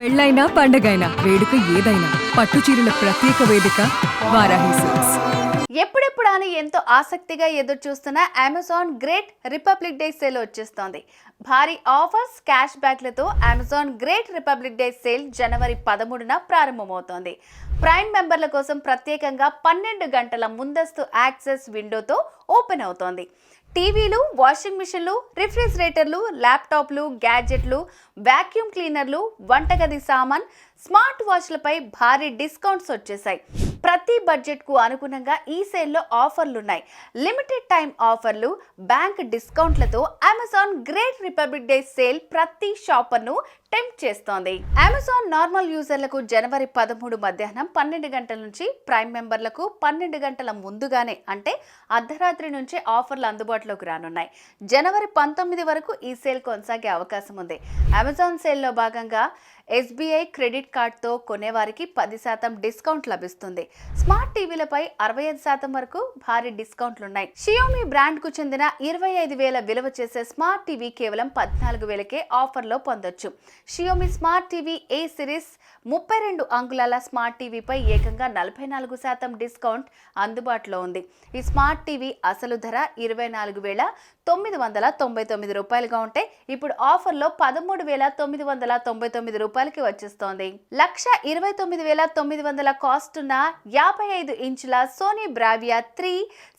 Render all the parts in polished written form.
పెళ్ళైనా పండగైనా వేడుక ఏదైనా పట్టు చీరల ప్రత్యేక వేదిక వారాహి సిల్క్స్. ఎప్పుడెప్పుడు అని ఎంతో ఆసక్తిగా ఎదురు చూస్తున్న Amazon Great Republic Day Sale వచ్చేస్తోంది. భారీ ఆఫర్స్, క్యాష్ బ్యాక్లతో Amazon Great Republic Day Sale జనవరి 13న ప్రారంభమవుతోంది. ప్రైమ్ మెంబర్ల కోసం ప్రత్యేకంగా 12 గంటల ముందస్తు యాక్సెస్ విండోతో ఓపెన్ అవుతోంది. టీవీలు, వాషింగ్ మిషన్లు, రిఫ్రిజిరేటర్లు, ల్యాప్టాప్లు, గ్యాడ్జెట్లు, వాక్యూమ్ క్లీనర్లు, వంటగది సామాన్, స్మార్ట్ వాచ్లపై భారీ డిస్కౌంట్స్ వచ్చేసాయి. ప్రతి బడ్జెట్కు అనుగుణంగా ఈ సేల్లో ఆఫర్లున్నాయి. లిమిటెడ్ టైం ఆఫర్లు, బ్యాంక్ డిస్కౌంట్లతో Amazon Great Republic Day Sale ప్రతి షాపర్ను టెంప్ట్ చేస్తోంది. అమెజాన్ నార్మల్ యూజర్లకు జనవరి 13 మధ్యాహ్నం 12 గంటల నుంచి, ప్రైమ్ మెంబర్లకు 12 గంటల ముందుగానే అంటే అర్ధరాత్రి నుంచి ఆఫర్లు అందుబాటులోకి రానున్నాయి. జనవరి 19 వరకు ఈ సేల్ కొనసాగే అవకాశం ఉంది. అమెజాన్ సేల్లో భాగంగా SBI క్రెడిట్ కార్డ్తో కొనేవారికి 10% డిస్కౌంట్ లభిస్తుంది. స్మార్ట్ టీవీలపై 65% వరకు భారీ డిస్కౌంట్లున్నాయి. షియోమి బ్రాండ్కు చెందిన 25,000 విలువ చేసే స్మార్ట్ టీవీ కేవలం 14,000కే ఆఫర్లో పొందొచ్చు. షియోమి స్మార్ట్ టీవీ ఏ సిరీస్ 32 అంగుళాల స్మార్ట్ టీవీపై ఏకంగా 44% డిస్కౌంట్ అందుబాటులో ఉంది. ఈ స్మార్ట్ టీవీ అసలు ధర 24,999 రూపాయలుగా ఉంటే ఇప్పుడు ఆఫర్లో 13,999 రూపాయలకి వచ్చేస్తోంది. 1,29,900 కాస్ట్ ఉన్న 55 ఇంచుల Sony Bravia 3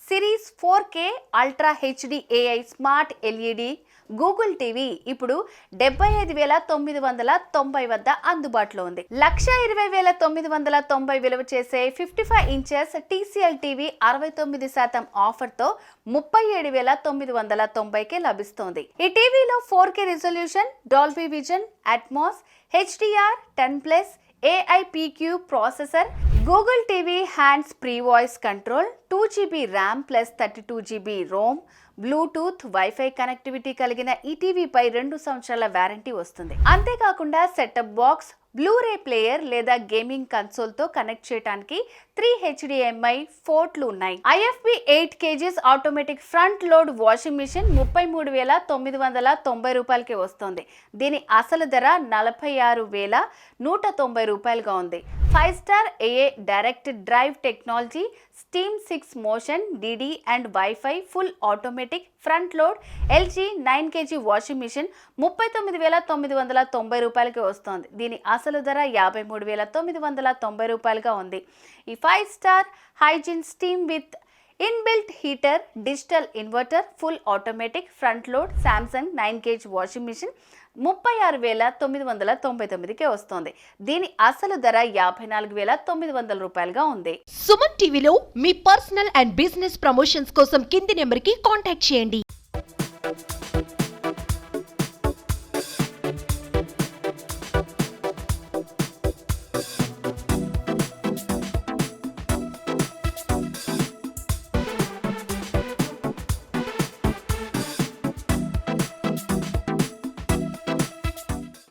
series 4K ultra HD AI smart LED Google TV ఇప్పుడు 75,990 వద్ద అందుబాటులో ఉంది. 1,20,990 విలువ చేసే 55 ఇంచెస్ TCL టీవీ 69% ఆఫర్తో 37,990కే లభిస్తోంది. ఈ టీవీలో 4K resolution, Dolby Vision, Atmos, HDR 10+, AIPQ processor, Google TV hands free voice control, 2GB RAM plus 32GB ROM, Bluetooth, WiFi connectivity కలిగిన ఈ టీవీపై 2 సంవత్సరాల వారంటీ వస్తుంది. అంతేకాకుండా సెటప్ బాక్స్, బ్లూరే ప్లేయర్ లేదా గేమింగ్ కన్సోల్తో కనెక్ట్ చేయడానికి 3 HDMI పోర్ట్లు ఉన్నాయి. IFB 8 kg automatic front load washing machine 33,990 రూపాయలకే వస్తుంది. దీని అసలు ధర 46,190 రూపాయలుగా ఉంది. 5 star AA direct drive technology, steam 6 motion, DD and WiFi full automatic front load LG 9 kg washing machine 39,990 రూపాయలకి వస్తోంది. దీని అసలు ధర 53,990 రూపాయలుగా ఉంది. ఈ 5 star hygiene steam with inbuilt heater, digital inverter, full automatic front load Samsung 9 kg washing machine 36,999కే వస్తోంది. దీని అసలు ధర 54,900 రూపాయలుగా ఉంది. సుమన్ టీవీలో మీ పర్సనల్ అండ్ బిజినెస్ ప్రమోషన్స్ కోసం కింది నెంబర్కి కాంటాక్ట్ చేయండి.